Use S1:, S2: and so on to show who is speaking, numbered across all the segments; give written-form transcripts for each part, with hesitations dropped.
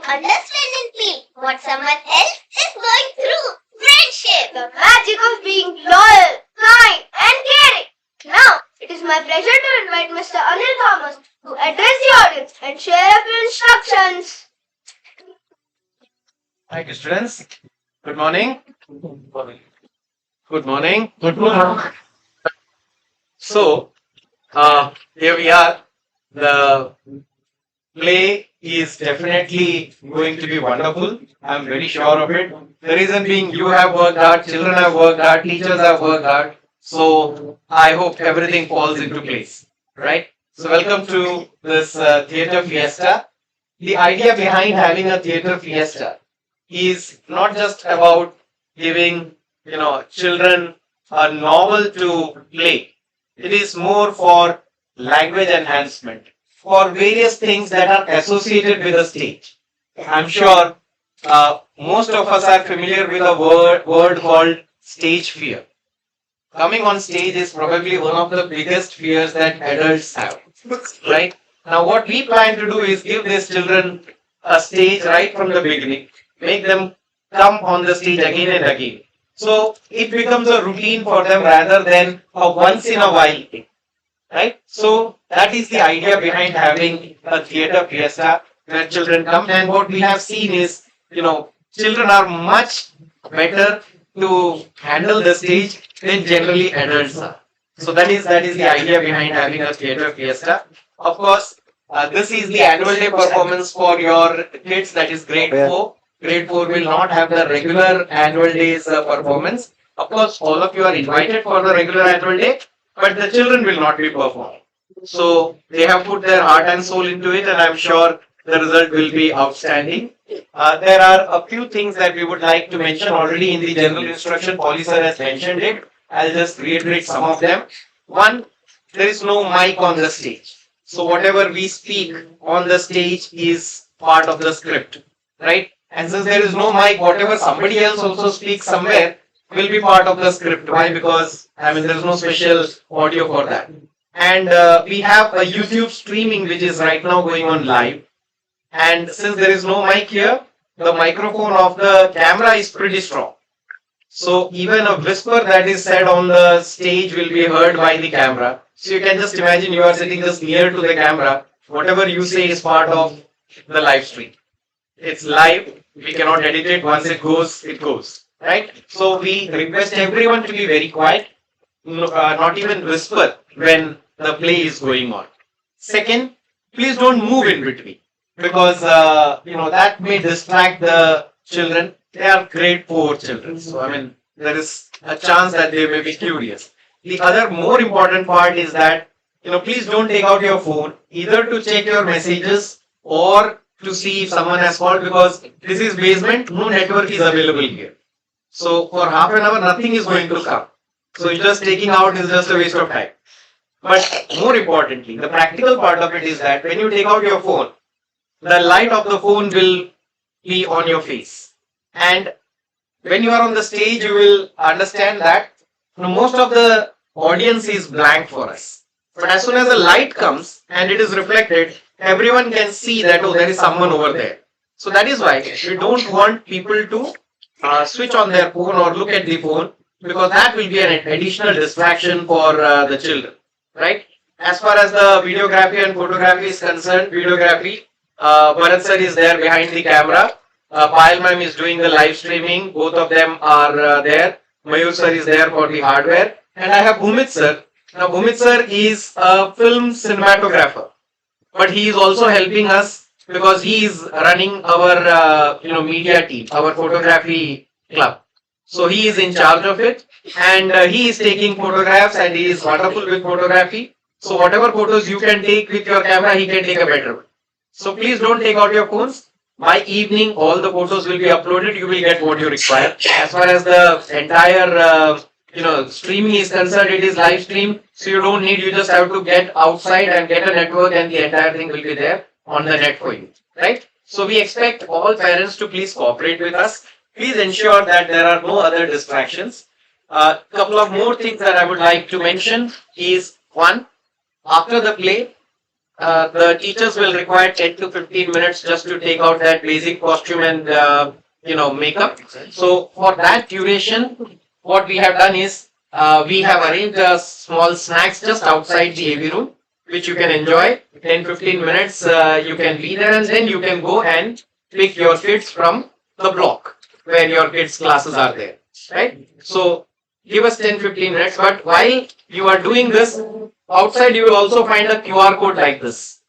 S1: understand and feel what someone else is going through. Friendship.
S2: The magic of being loyal, kind, and caring. Now, it is my pleasure to invite Mr. Anil Thomas to address the audience and share a few instructions.
S3: Thank you, students. Good morning. Good morning. Good morning. So, here we are. The play is definitely going to be wonderful. I'm very sure of it. The reason being, you have worked hard, children have worked hard, teachers have worked hard. So, I hope everything falls into place. Right? So, welcome to this theatre fiesta. The idea behind having a theatre fiesta is not just about giving children a novel to play. It is more for language enhancement, for various things that are associated with a stage. I'm sure most of us are familiar with a word called stage fear. Coming on stage is probably one of the biggest fears that adults have, right? Now what we plan to do is give these children a stage right from the beginning, make them come on the stage again and again. So it becomes a routine for them rather than a once in a while thing. Right? So that is the idea behind having a theatre fiesta where children come, and what we have seen is, children are much better to handle the stage than generally adults are. So that is the idea behind having a theatre fiesta. Of course, this is the annual day performance for your kids, that is grade 4. Grade 4 will not have the regular annual day's performance. Of course, all of you are invited for the regular annual day, but the children will not be performing. So they have put their heart and soul into it, and I'm sure the result will be outstanding. There are a few things that we would like to mention already in the general instruction. Policy sir has mentioned it. I'll just reiterate some of them. One, there is no mic on the stage. So whatever we speak on the stage is part of the script, right? And since there is no mic, whatever somebody else also speaks somewhere will be part of the script. Why? Because, there is no special audio for that. And we have a YouTube streaming which is right now going on live. And since there is no mic here, the microphone of the camera is pretty strong. So even a whisper that is said on the stage will be heard by the camera. So you can just imagine you are sitting just near to the camera. Whatever you say is part of the live stream. It's live. We cannot edit it. Once it goes, it goes. Right? So we request everyone to be very quiet, not even whisper when the play is going on. Second, please don't move in between, because that may distract the children. They are grade 4 children, so there is a chance that they may be curious. The other more important part is that please don't take out your phone either to check your messages or to see if someone has called, because this is basement, no network is available here. So for half an hour, nothing is going to come. So just taking out is just a waste of time. But more importantly, the practical part of it is that when you take out your phone, the light of the phone will be on your face. And when you are on the stage, you will understand that most of the audience is blank for us. But as soon as the light comes and it is reflected, everyone can see that, there is someone over there. So that is why we don't want people to switch on their phone or look at the phone, because that will be an additional distraction for the children, right? As far as the videography and photography is concerned, videography, Bharat sir is there behind the camera. Payal ma'am is doing the live streaming. Both of them are there. Mayur sir is there for the hardware. And I have Bhumit sir. Now Bhumit sir is a film cinematographer, but he is also helping us because he is running our media team, our photography club. So he is in charge of it, and he is taking photographs, and he is wonderful with photography. So whatever photos you can take with your camera, he can take a better one. So please don't take out your phones. By evening, all the photos will be uploaded. You will get what you require. As far as the entire streaming is concerned, it is live stream. So you don't need. You just have to get outside and get a network, and the entire thing will be there on the net for you. Right? So we expect all parents to please cooperate with us. Please ensure that there are no other distractions. A couple of more things that I would like to mention is, one, after the play, the teachers will require 10 to 15 minutes just to take out that basic costume and makeup. So for that duration, what we have done is we have arranged small snacks just outside the AV room, which you can enjoy. 10-15 minutes, you can be there, and then you can go and pick your kids from the block where your kids' classes are there. Right? So give us 10-15 minutes, but while you are doing this, outside you will also find a QR code like this,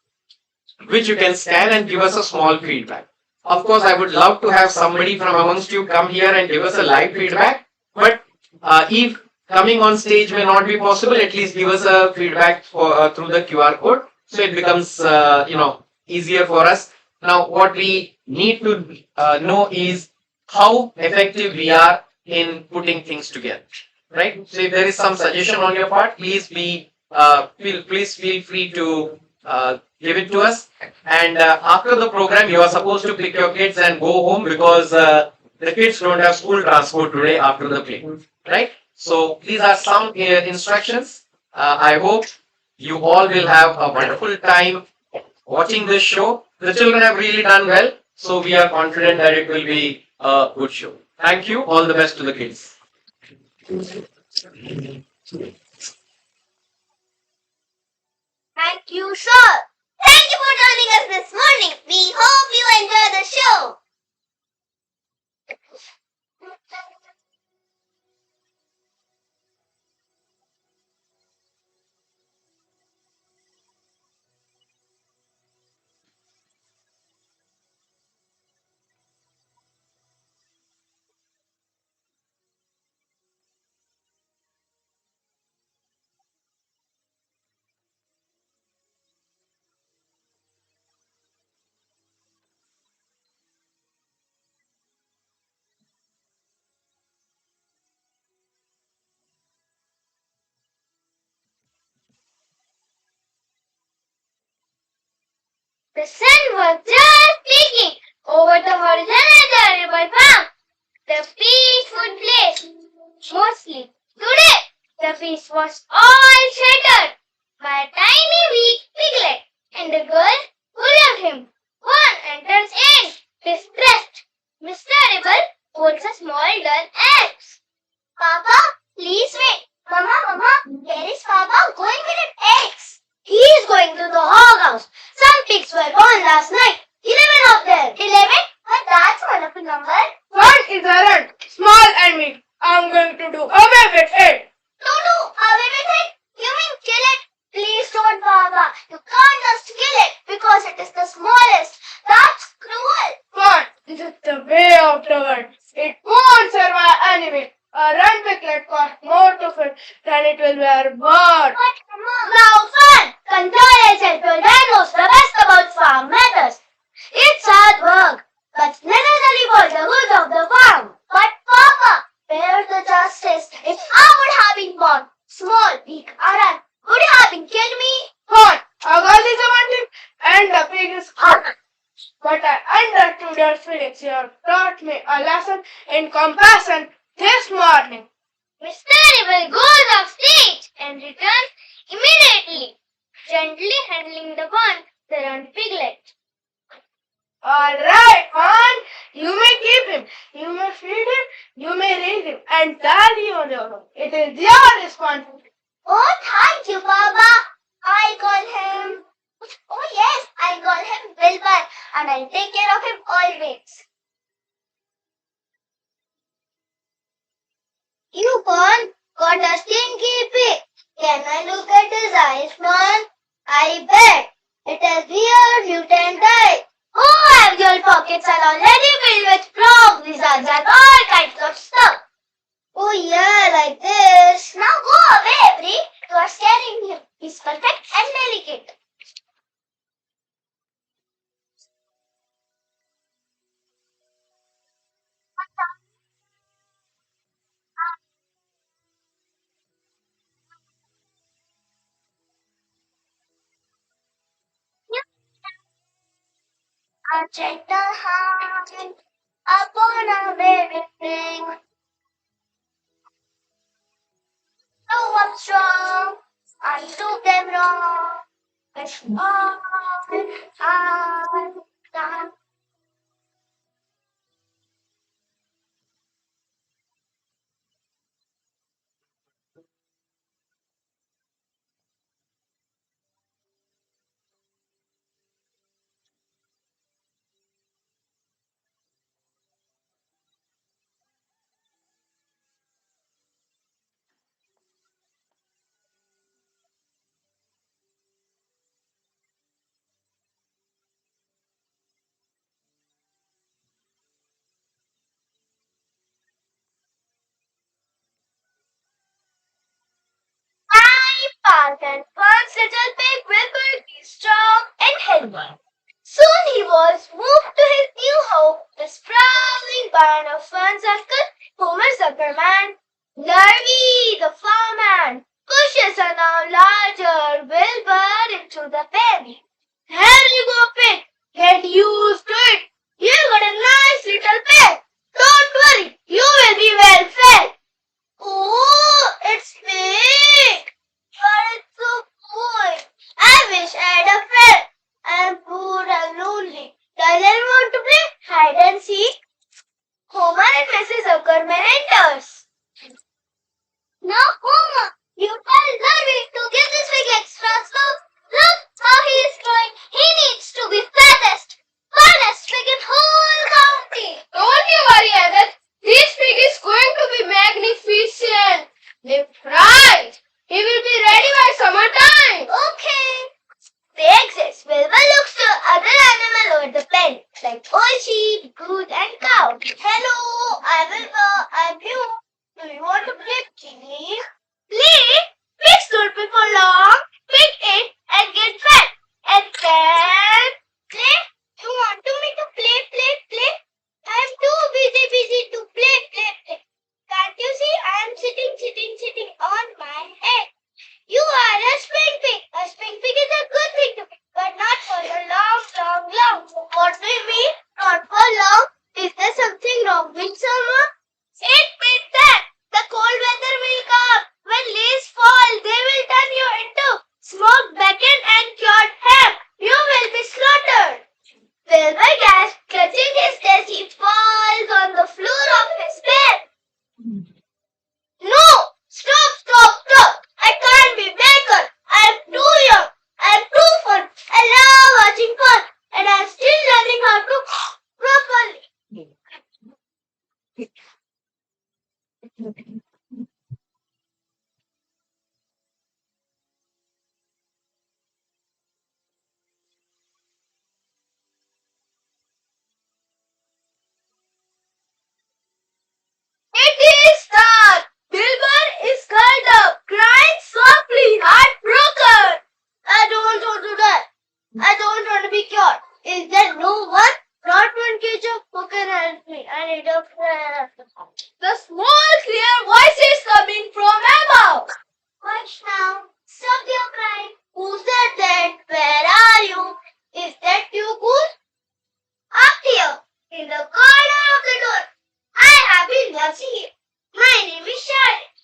S3: which you can scan and give us a small feedback. Of course, I would love to have somebody from amongst you come here and give us a live feedback, but if coming on stage may not be possible, at least give us a feedback through the QR code, so it becomes easier for us. Now, what we need to know is how effective we are in putting things together, right? So, if there is some suggestion on your part, please feel free to give it to us. And after the program, you are supposed to pick your kids and go home because the kids don't have school transport today after the play, right? So these are some instructions. I hope you all will have a wonderful time watching this show. The children have really done well, so we are confident that it will be a good show. Thank you. All the best to the kids.
S2: Thank you, sir.
S1: Thank you for joining us this morning. We hope you enjoy the show.
S2: The sun was just peeking over the horizon at the river bank. The feast would place mostly. Today, the feast was all shattered by a tiny weak piglet and the girl who loved him. One enters in, distressed. Mr. Ribble holds a small dull axe.
S1: Papa, please wait. Mama, where is Papa going with an eggs?
S2: He is going to the hog house. Some pigs were born last night. 11 of them.
S1: 11? But that's a wonderful number.
S2: One is a runt, small and weak. I'm going to do away with it.
S1: Do away with it? You mean kill it? Please don't, Papa. You can't just kill it because it is the smallest. That's cruel.
S2: Fine, this is the way of the world. It won't survive anyway. A run piglet costs more to feed than it will bear bird.
S1: But Mama,
S2: Now, fun! Control yourself. Your dad knows the best about farm matters. It's hard work, but necessary for the good of the farm.
S1: but Papa, where's the justice? If I would have been born small, weak, and would you have been killed me?
S2: Fine, a girl is a one thing and the pig is hot. But I understood your feelings. You have taught me a lesson in compassion this morning. Mr. Ribble goes off stage and returns immediately, gently handling the runt piglet. All right, Fawn. You may keep him, you may feed him, you may raise him, and tally on your own. It is your responsibility.
S1: Oh, thank you, Papa. I call him. Oh, yes, I call him Wilbur, and I'll take care of him always. You got a stinky pig. Can I look at his eyes, Fawn? I bet it has weird mutant eyes. Oh, have your pockets are already filled with frogs, lizards, and all kinds of stuff. Oh yeah, like this. Now go away, Brie. You are scaring him. He's perfect and delicate. A gentle hand upon a waving wing. Do what's wrong and do them wrong. I, My park and Fun's little pig will be strong and healthy. Soon he was moved to his new home, the sprawling barn of Fun's uncle, Homer Zuckerman. Larry, the farmman, pushes a now larger Wilbur into the pen. Here you go, pig. Get used to it. You got a nice little pet. Don't worry, you will be well fed. Oh, it's big. But it's so cool. I wish I had a friend. I'm poor and lonely. Does anyone want to play hide and seek? Homer and Mrs. Zuckerman enters. Now, Homer, you tell Larry to give this pig extra stuff. Look how he is growing. He needs to be fattest. Fattest pig in whole county.
S2: Don't you worry, Edith. This pig is going to be magnificent. Lift right. He will be ready by summertime.
S1: Okay. They exit. Wilbur looks to other animal over the pen, like old sheep, goat, and cow. Hello, I'm Wilbur. I'm you. Do you want to play, please? Play? Pigs don't play for long. Pig eat and get fat. And then play? You want to make a play? I'm too busy to play. Can't you see I'm sitting on my head? You are a spring pig. A spring pig is a good thing to pick, but not for the long. What do you mean? Not for long? Is there something wrong with summer? It means that the cold weather will come. When leaves fall, they will turn you into smoked bacon and cured ham. You will be slaughtered. Wilbur gasped, clutching his chest. He falls on the floor of his bed. No! Stop! I can't be bacon. I'm too young. I'm too fun. I love watching fun. And I'm still learning how to properly. It is done. Wilbur is curled up, crying softly, heartbroken. I don't want to die. I don't want to be cured. Is there no one? Not one creature who can help me. I need a friend.
S2: The small clear voice is coming from above.
S1: Hush now. Stop your crying. Who said that? Where are you? Is that you, Goose? Up here, in the corner of the door. I have been watching you. My name is Charlotte.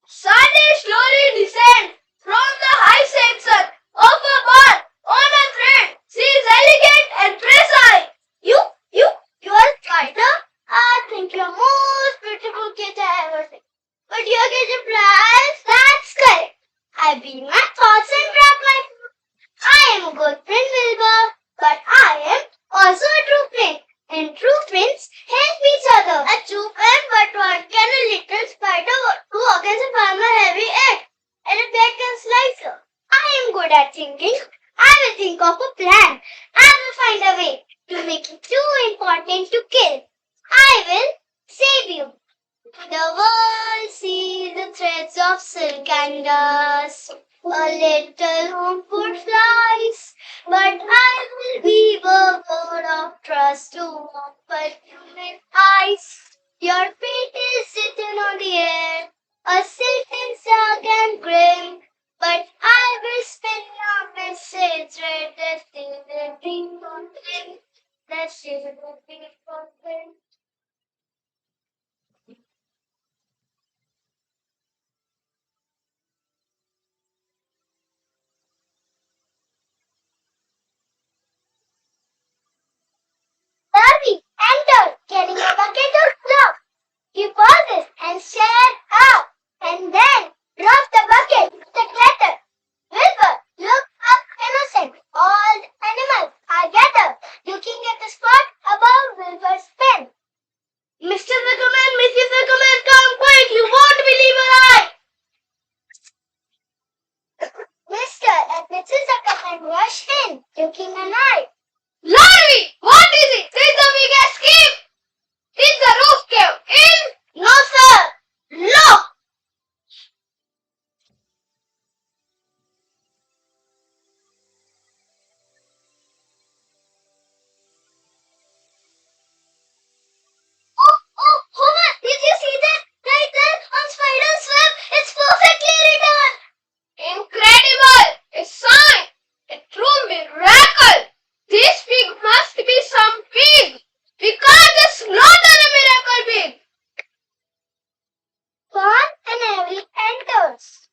S2: Sunday slowly descends from the high section of a barn on a thread. She is elegant and precise.
S1: You are a spider? I think you're most beautiful kid I ever seen. But you're getting plans? That's correct. I beat my thoughts and wrap my food. I am a good friend, Wilbur, but I am also a true friend. And true friends help each other. A true friend, but what can a little spider do against a farmer heavy egg and a bacon slicer? I am good at thinking. I will think of a plan. I will find a way to make it too important to kill. I will save you. The world sees the threads of silk and dust, a little home for flies, but I will weave a word of trust to open human eyes. Your feet is sitting on the air, a silken dark and grim, but I will spin your message right that still the dream fulfilled, that still the dream fulfilled. Wilbur's pen.
S2: Mr. Zuckerman, Mrs. Zuckerman, come quick! You won't believe a lie!
S1: Mr. and Mrs. Zuckerman rushed in, taking a knife.
S2: Larry! What is it? Did the big escape? Did the roof cave in?
S1: No, sir. Look! Oh, Homer, did you see that? Right there on Spider's web. It's perfectly written.
S2: Incredible! A sign! A true miracle! This pig must be some pig! We can't just slaughter a miracle pig!
S1: One and every enters.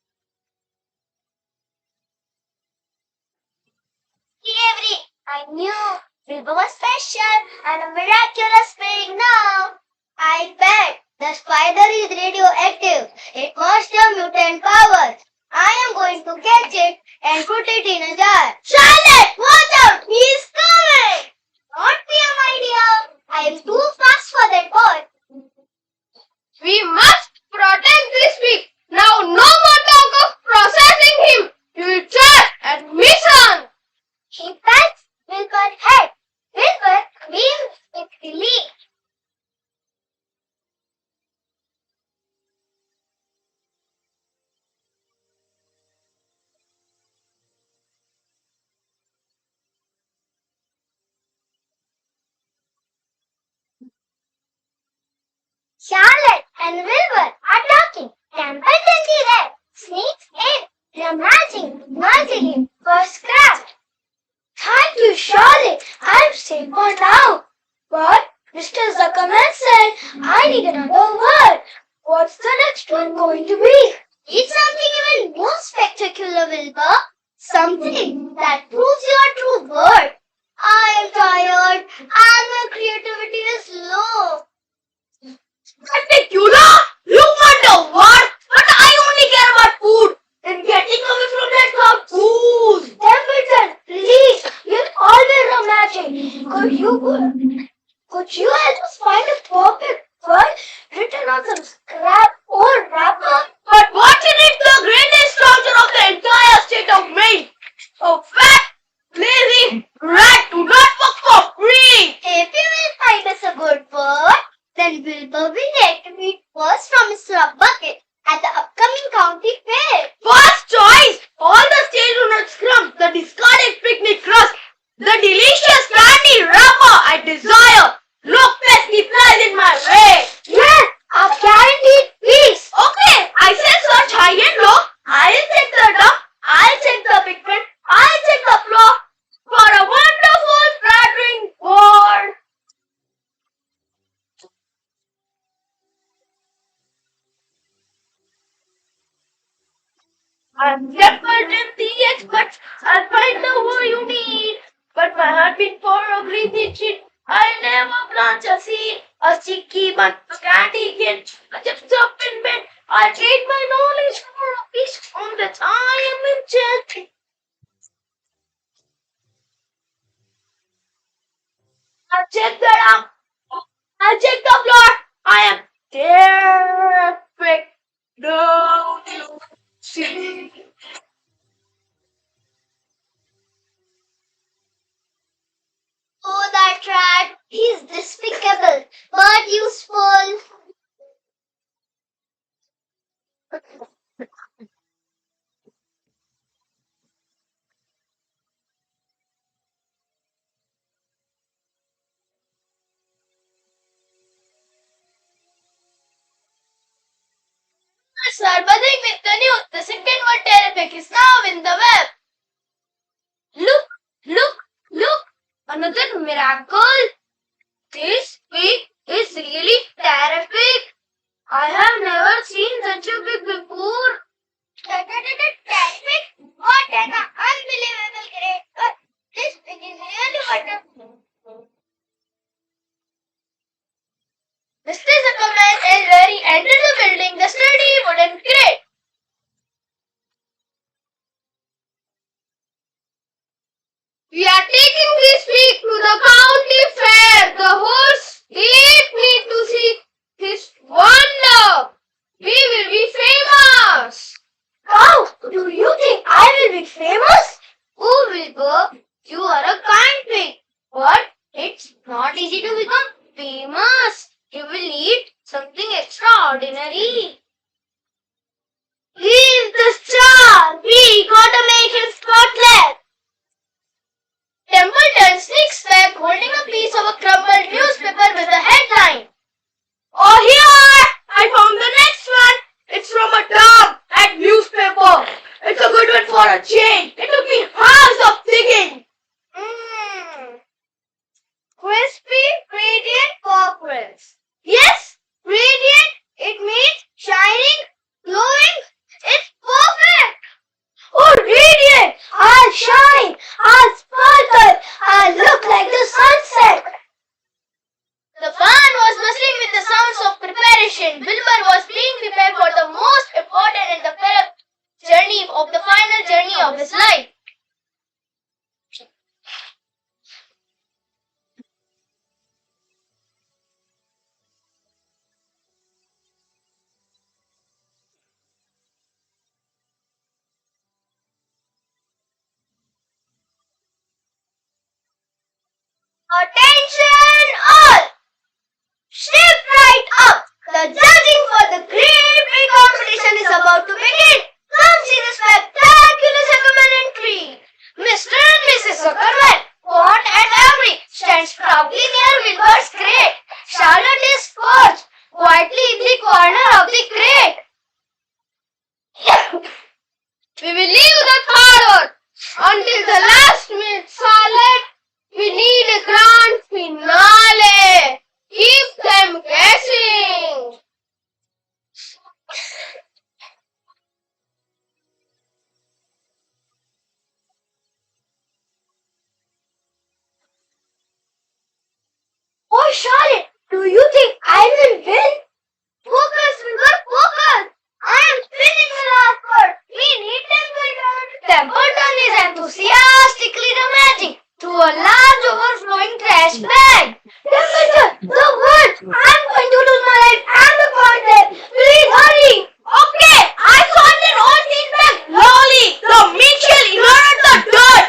S1: Every, I knew Wilbur was special and a miraculous pig now. I bet the spider is radioactive. It must have mutant powers. I am going to catch it and put it in a jar. Charlotte, watch out! He is coming! Not be a my dear. I am too fast for that boy.
S2: We must protect this pig! Now no more talk of processing him! You will try admission!
S1: He pats Wilbur's head. Wilbur beams with relief. Charlotte and Wilbur are talking. Temple Red sneaks in, damaging noisily for scrap. Thank you, Charlotte. I'm safe for now. But Mr. Zuckerman said I need another word. What's the next one going to be? It's something even more spectacular, Wilbur. Something that proves your true word. I am tired and my creativity is low.
S2: Spectacular! You wonder what? But I only care about food and getting away from that crowd. Food!
S1: Templeton, please, you're always romantic. Could you help us find a perfect word written on some scrap or wrapper?
S2: But what's in it? The greatest culture of the entire state of Maine. A fat, lazy rat do not work for free.
S1: If you will find us a good word, then Wilbur will let to eat first from his slop bucket at the upcoming county fair.
S2: First choice! All the stale scrum, the discarded picnic crust, the delicious candy wrapper I desire. Look, pesky flies in my way.
S1: Yes, a guaranteed piece.
S2: Okay, I said search high and low. I'll check the duck. I'll check the pigment. I'll check the floor for a wonderful flattering world. I'm shepherd and the expert. I'll find the word you need. But my heart beat for a greasy cheat. I'll never plant a seed, a sticky bun, a candy kid, a chips up in bed. I'll trade my knowledge for a piece on that I am enchanted. I'll check the up. I'll check the floor. I am perfect. Don't you see?
S1: Oh, that rat. He's despicable, but useful.
S2: Sir, buzzing with the news. The second word terrific is now in the web. Look, look, look. Another miracle. This pig is really terrific. I have never seen such a pig before.
S1: Terrific? What an unbelievable great. This pig is really wonderful.
S2: Mr. Zuckerman is where he entered the building, the sturdy wooden crate. We are taking this pig to the county fair. The horse
S1: extraordinary. He's the star. We gotta make him spotlight. Templeton sneaks back holding a piece of a crumpled newspaper with the headline.
S2: Oh, here! I found the next one. It's from a dog at newspaper. It's a good one for a change. It took me hours of digging.
S1: Crispy, radiant purples. Yes, radiant. It means shining, glowing. It's perfect. Oh, radiant! I'll shine. I'll sparkle. I'll look like the sunset. The barn was bustling with the sounds of preparation. Wilbur was being prepared for the most important and the final journey of his life. Attention all! Step right up! The judging for the Great Prix competition is about to begin. Come see the spectacular Zuckerman entry. Mr. and Mrs. Zuckerman, Pond and Avery, stands proudly near Wilbur's crate. Charlotte is perched quietly in the corner of the crate.
S2: We will leave the parlor until the last minute, Charlotte. We need a grand finale. Keep them guessing.
S1: Oh, Charlotte, do you think I will win? Focus, Wilbur, focus! I am spinning the last word. We need Templeton. Templeton is enthusiastically rummaging through a large overflowing trash bag. Templeton, the word! I'm going to lose my life and the contest. Please hurry.
S2: Okay, I found an old tin bag. Lolly, the Mitchell ignored the dirt.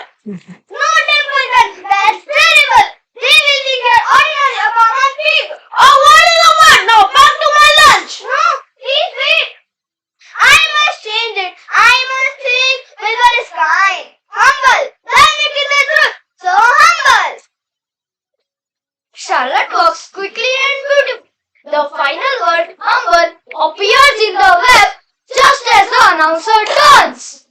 S1: No, Templeton, that's terrible. They will think you're ordinary a common pig.
S2: Oh, what is the word? Now back to my lunch.
S1: No, please wait. I must change it. I must think Wilbur is kind, humble. Then it is the truth. So humble. Charlotte walks quickly and beautifully. The final word, humble, appears in the web just as the announcer turns.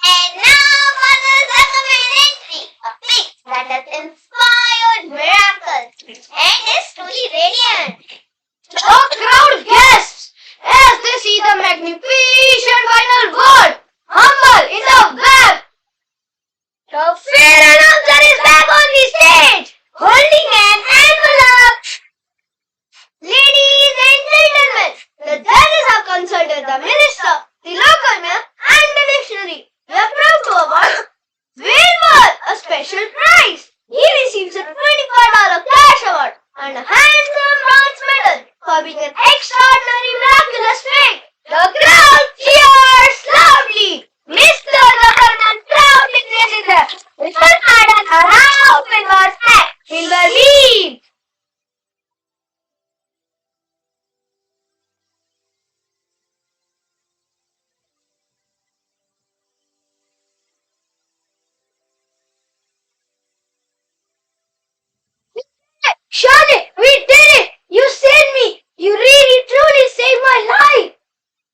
S1: And now for the Zuckerman entry, a fix that has inspired miracles and is truly radiant. The crowd gasps as they see the magnificent final word, humble, in the web. The fair announcer is back on the stage, holding an envelope. Ladies and gentlemen, the judges have consulted the minister, the local mayor, and the dictionary. We are proud to award Wilbur a special prize. He receives a $25 cash award and a handsome bronze medal for being an extraordinary miraculous feat. The crowd cheers loudly. Mr. Zuckerman proudly places the Wilbur medal around Wilbur's neck. Wilbur leaves. Charlotte, we did it! You saved me! You really truly saved my life!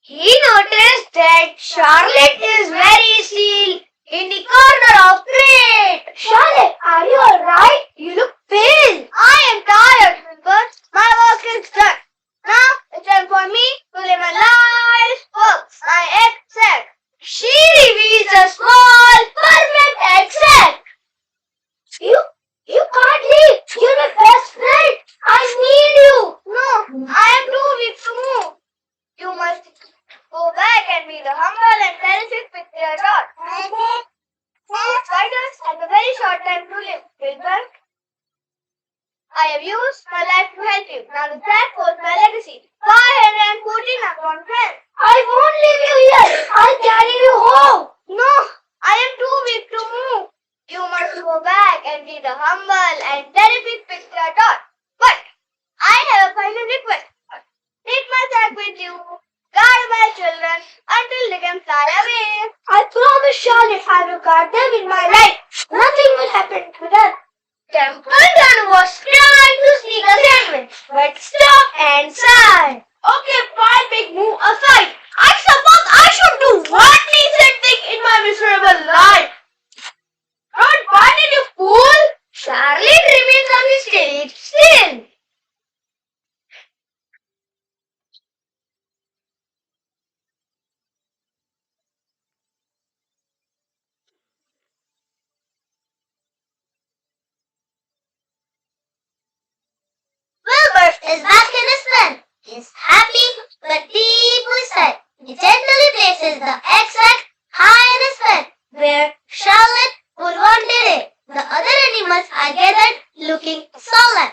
S1: He noticed that Charlotte is very still in the corner of crate. Charlotte, are you alright? You look pale. I am tired, Wilbur. My work is done. Now it's time for me to live my life works. I accept. She reveals a small, perfect egg. You can't leave. You're my best friend. I need you. No, I am too weak to move. You must go back and be the humble and terrific with your God. Spiders have a very short time to live, Wilbur. I have used my life to help you. Now the black holds my legacy. 514 upon 12. I won't leave you here. I'll carry you home. No, I am too weak to move. You must go back and be the humble and terrific picture dot. But I have a final request. Take my sack with you. Guard my children until they can fly away. I promise, Charlotte, I will guard them in my life. Nothing will happen to them. Templeton was trying to sneak a sandwich, but stopped and sighed. Okay, fine, big move aside. I suppose I should do one decent thing in my miserable life. Don't bite it, you fool! Charlotte remains on the stage still. Wilbur is back in his pen. He's happy but deeply sad. He gently places the extract high in his pen, where Charlotte would want it. The other animals are gathered looking solemn.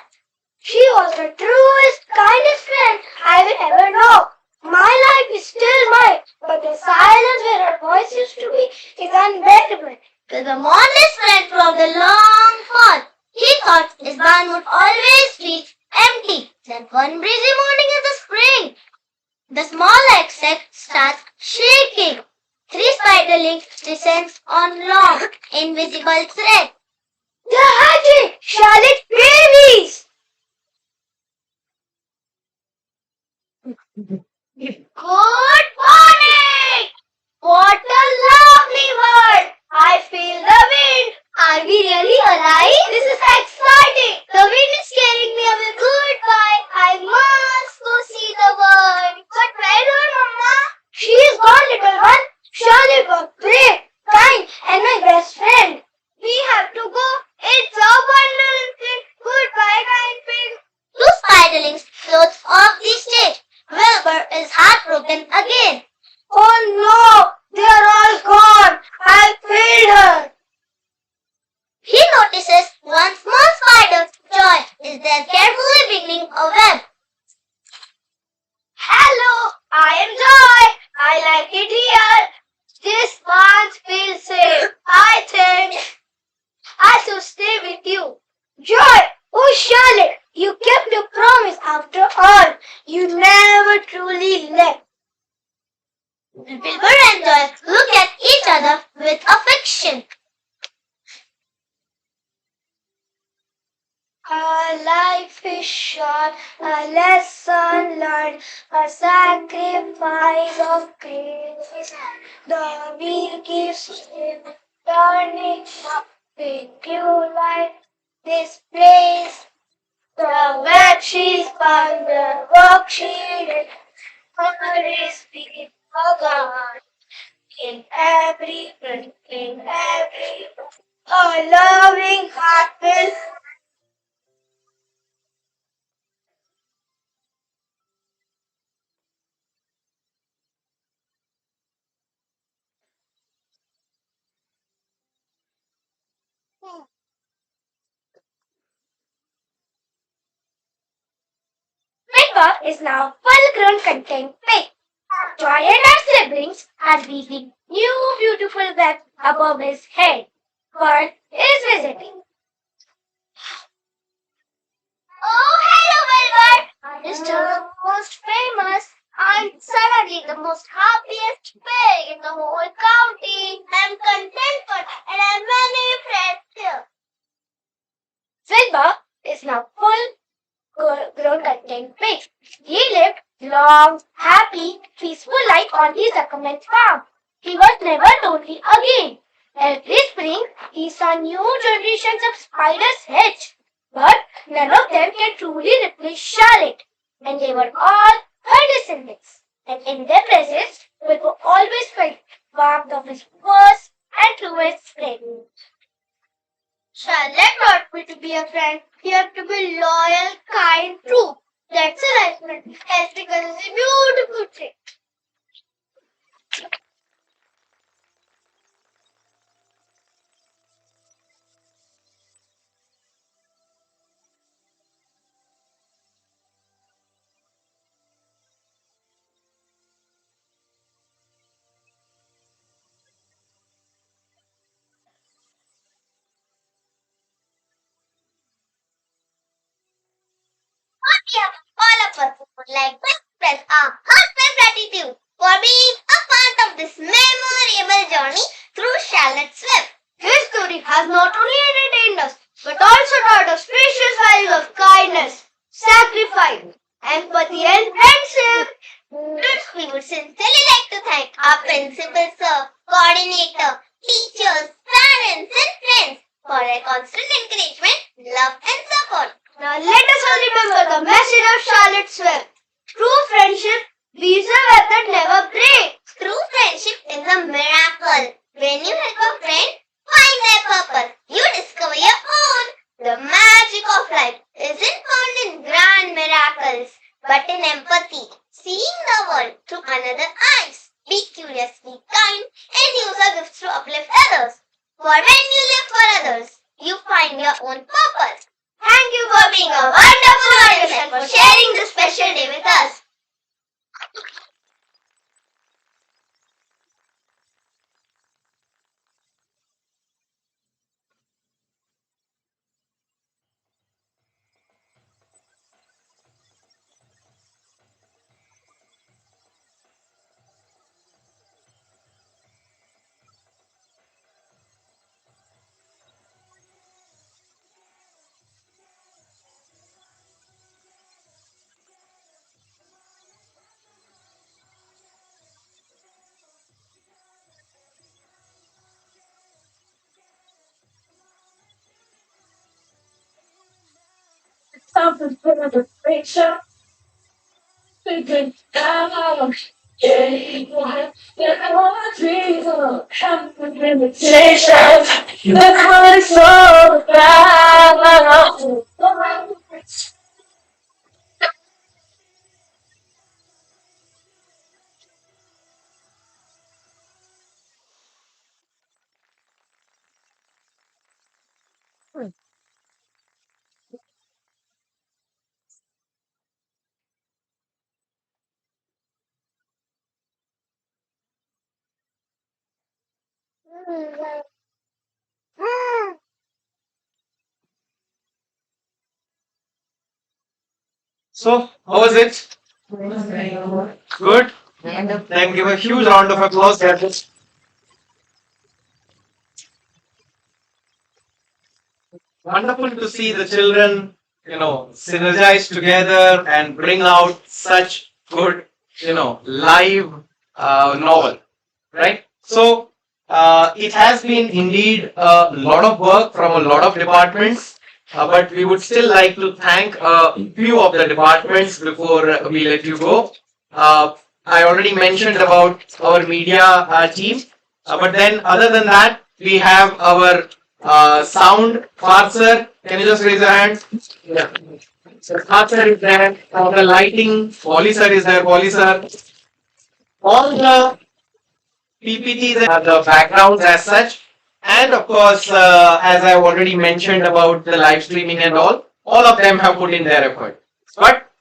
S1: She was the truest, kindest friend I will ever know. My life is still mine, but the silence where her voice used to be is unbearable. To the mournless friend from the long fall, he thought his barn would always be empty. Then one breezy morning in the spring, the small insect starts shaking. Three spiderlings descends on long, invisible thread. The hatching! Charlotte babies! Good morning! What a lovely world! I feel the wind. Are we really alive? This is exciting. The wind is carrying me away. Goodbye. I must go see the world. But where is her mama? She is gone, little one. Charlotte was brave, kind, and my best friend. We have to go. It's a wonderful. Goodbye, kind pig. Two spiderlings floats off the stage. Wilbur is heartbroken again. Oh no, they are all gone. I failed her. He notices one small spider, Joy, is there carefully beginning a web. Hello, I am Joy. I like it here. This barn feels safe. I think I should stay with you. Joy! Oh, Charlotte, you kept your promise after all. You never truly left. Wilbur and Joy look at each other with affection. A life is short, a lesson learned, a sacrifice of grace. The wheel keeps turning up with new life. This place, the web she spun, the work she did, her is being forgotten. In every breath, in every a loving heart will. Pepper is now full-grown content pig. Joy and her siblings are weaving new beautiful web above his head. Bird is visiting. Oh, hello, Wilbur! I'm still the most famous. I'm suddenly the most happiest pig in the whole county. I'm contented and I have many friends here. Wilbur is now full-grown content pig. He lived long, happy, peaceful life on his Ackerman farm. He was never lonely again. Every spring, he saw new generations of spiders hatch. But none of them can truly replace Charlotte, and they were all her descendants. And in their presence, Wilbur always felt warmth of his first and truest friend. Charlotte taught me to be a friend. You have to be loyal, kind, true. That's a nice friend. Ethical is a beautiful thing. like to express our heartfelt gratitude for being a part of this memorable journey through Charlotte's Web.
S2: This story has not only entertained us, but also taught us precious values of kindness, sacrifice, empathy, and friendship.
S1: We would sincerely like to thank our principal sir, coordinator, teachers, parents and friends for their constant encouragement, love and support.
S2: Now let us all remember the message of Charlotte's Web. True friendship weaves a web that never breaks.
S1: True friendship is a miracle. When you help a friend find their purpose, you discover your own. The magic of life isn't found in grand miracles, but in empathy, seeing the world through another eyes. Be curious, be kind, and use our gifts to uplift others. For when you live for others, you find your own purpose. Thank you for being a wonderful audience and for sharing this special day with us.
S2: Something for the picture, thinking down. Yeah, there's no dream, having limitations. That's what it's all about.
S3: So, how was it? Good? Then give a huge round of applause. Judges. Wonderful to see the children, synergize together and bring out such good, live novel, right? So, it has been indeed a lot of work from a lot of departments, but we would still like to thank a few of the departments before we let you go. I already mentioned about our media team, but then other than that, we have our sound, Farsar. Can you just raise your hand? Yeah. So Farsar is there. The lighting, Wally sir is there. Wally sir. All the PPTs and the backgrounds as such. And of course, as I've already mentioned about the live streaming and all of them have put in their effort. But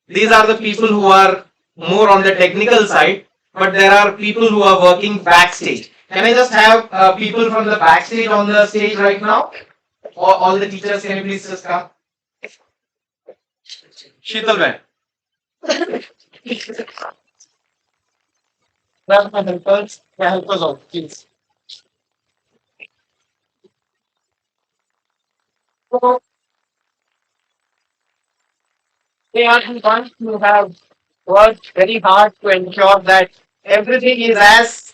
S3: these are the people who are more on the technical side, but there are people who are working backstage. Can I just have people from the backstage on the stage right now? All the teachers, can you please just come? Sheetal man. Grab my helpers. Yeah, help us out, please. So, they are the ones who have worked very hard to ensure that everything is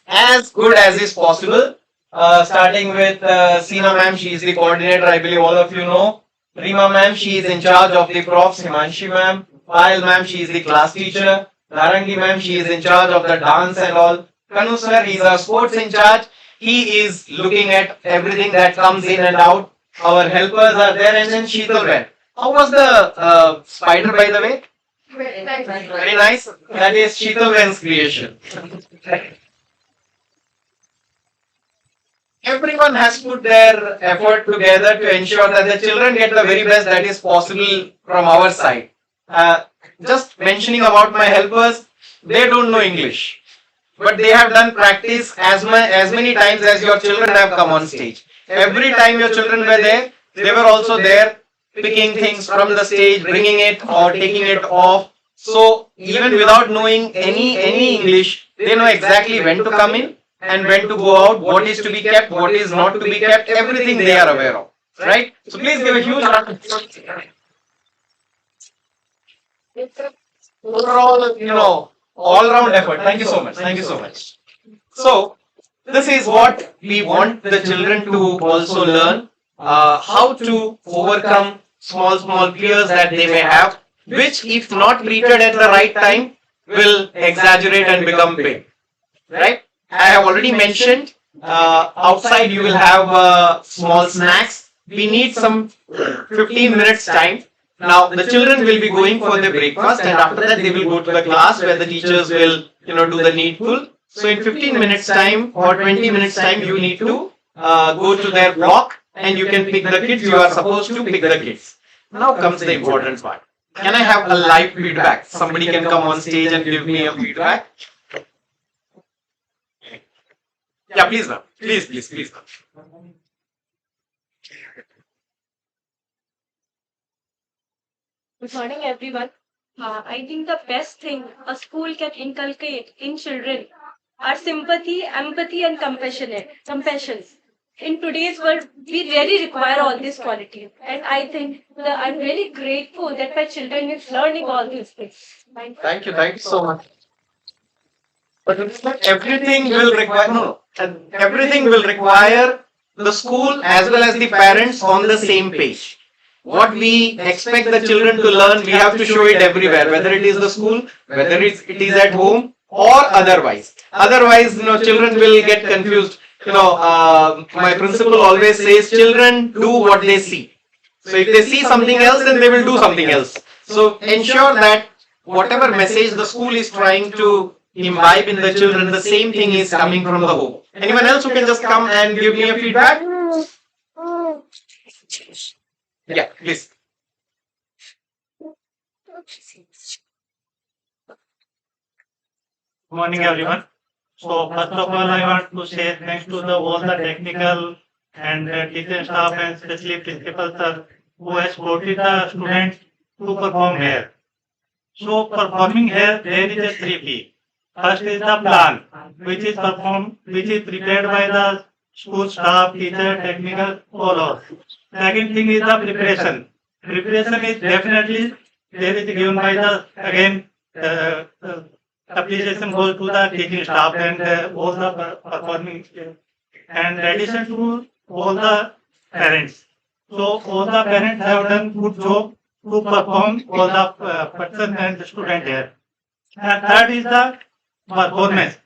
S3: as good as is possible. Starting with Seena ma'am, she is the coordinator, I believe all of you know. Rima ma'am, she is in charge of the profs. Himanshi ma'am, Payal ma'am, she is the class teacher. Narangi ma'am, she is in charge of the dance and all. Kanu sir, he is our sports in charge. He is looking at everything that comes in and out. Our helpers are there, and then Sheetal ma'am. How was the spider, by the way?
S2: Very nice.
S3: Very nice. That is Sheetal Ben's creation. Everyone has put their effort together to ensure that the children get the very best that is possible from our side. Just mentioning about my helpers, they don't know English, but they have done practice as many times as your children have come on stage. Every time your children were there, they were also there picking things from the stage, bringing it or taking it off. So even without knowing any English, they know exactly when to come in and when to go out, what is to be kept, what is not to be kept, everything they are aware of. Right? So please give a huge round of applause. Overall, all round effort. Thank you so much. Thank you so much. So this is what we want the children to also learn, how to overcome small fears that they may have, which if not treated at the right time will exaggerate and become big. Right? I have already mentioned, outside you will have small snacks. We need some 15 minutes time. Now the children will be going for their breakfast, and after that they will go to the class where the teachers will do the needful. So in 15 minutes time or 20 minutes time you need to go to their block and you can pick the kids. You are supposed to pick the kids. Now comes the important part. Can I have a live feedback? Somebody can come on stage and give me a feedback. Yeah, please ma'am. Please ma'am.
S4: Good morning, everyone. I think the best thing a school can inculcate in children are sympathy, empathy, and compassion. In today's world, we really require all these qualities, and I think that I'm really grateful that my children is learning all these things.
S3: Thank you so much. But everything will require everything will require the school as well as the parents on the same page. What we expect the children to learn, we have to show it everywhere, whether it is the school, whether it is at home or otherwise. Otherwise, children will get confused. My principal always says children do what they see. So if they see something else, then they will do something else. So ensure that whatever message the school is trying to imbibe in the children, the same thing is coming from the home. Anyone else who can just come and give me a feedback? Yeah, please.
S5: Good morning, everyone. So first of all, I want to say thanks to all the technical and teaching staff and especially principal sir who has supported the students to perform here. So performing here, there is a 3P. First is the plan, which is prepared by the school staff, teacher, technical, all of. Second thing is the preparation. Preparation is definitely there is given by the again appreciation goes to the teaching staff and all the performing and addition to all the parents. So all the parents have done good job to perform all the person and the student here. And third is the performance.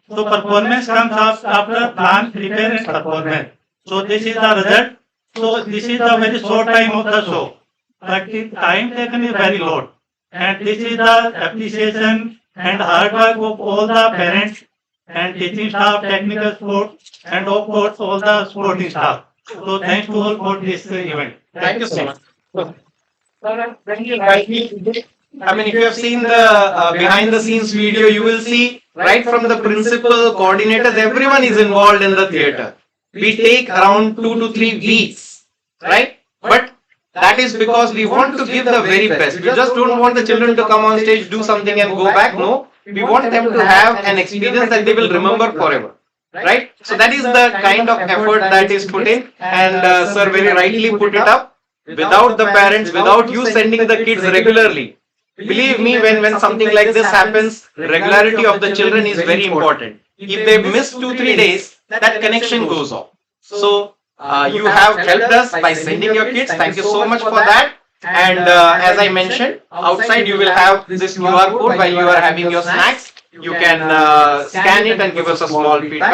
S5: So performance comes after plan, prepare and performance. So this is the result. So this is the very short time of the show. But the time taken is very low. And this is the appreciation and hard work of all the parents and teaching staff, technical support, and of course all the supporting staff. So thanks to all for this event.
S3: Thank you so much. Thank you. I mean, if you have seen the behind the scenes video, you will see right from the principal, coordinators, everyone is involved in the theatre. We take around 2 to 3 weeks, right? But that is because we want to give the very best. We just don't want the children to come on stage, do something and go back. No, we want them to have an experience that they will remember forever. Right? So that is the kind of effort that is put in, and sir very rightly put it up. Without the parents, without you sending the kids regularly, believe me, when something like this happens, regularity of the children is very important. If they miss 2-3 days, that connection goes off. So you have helped us by sending your kids. Thank you so much for that. And as I mentioned, outside you will have this QR code while you are having your snacks. You can scan it and give us a small feedback.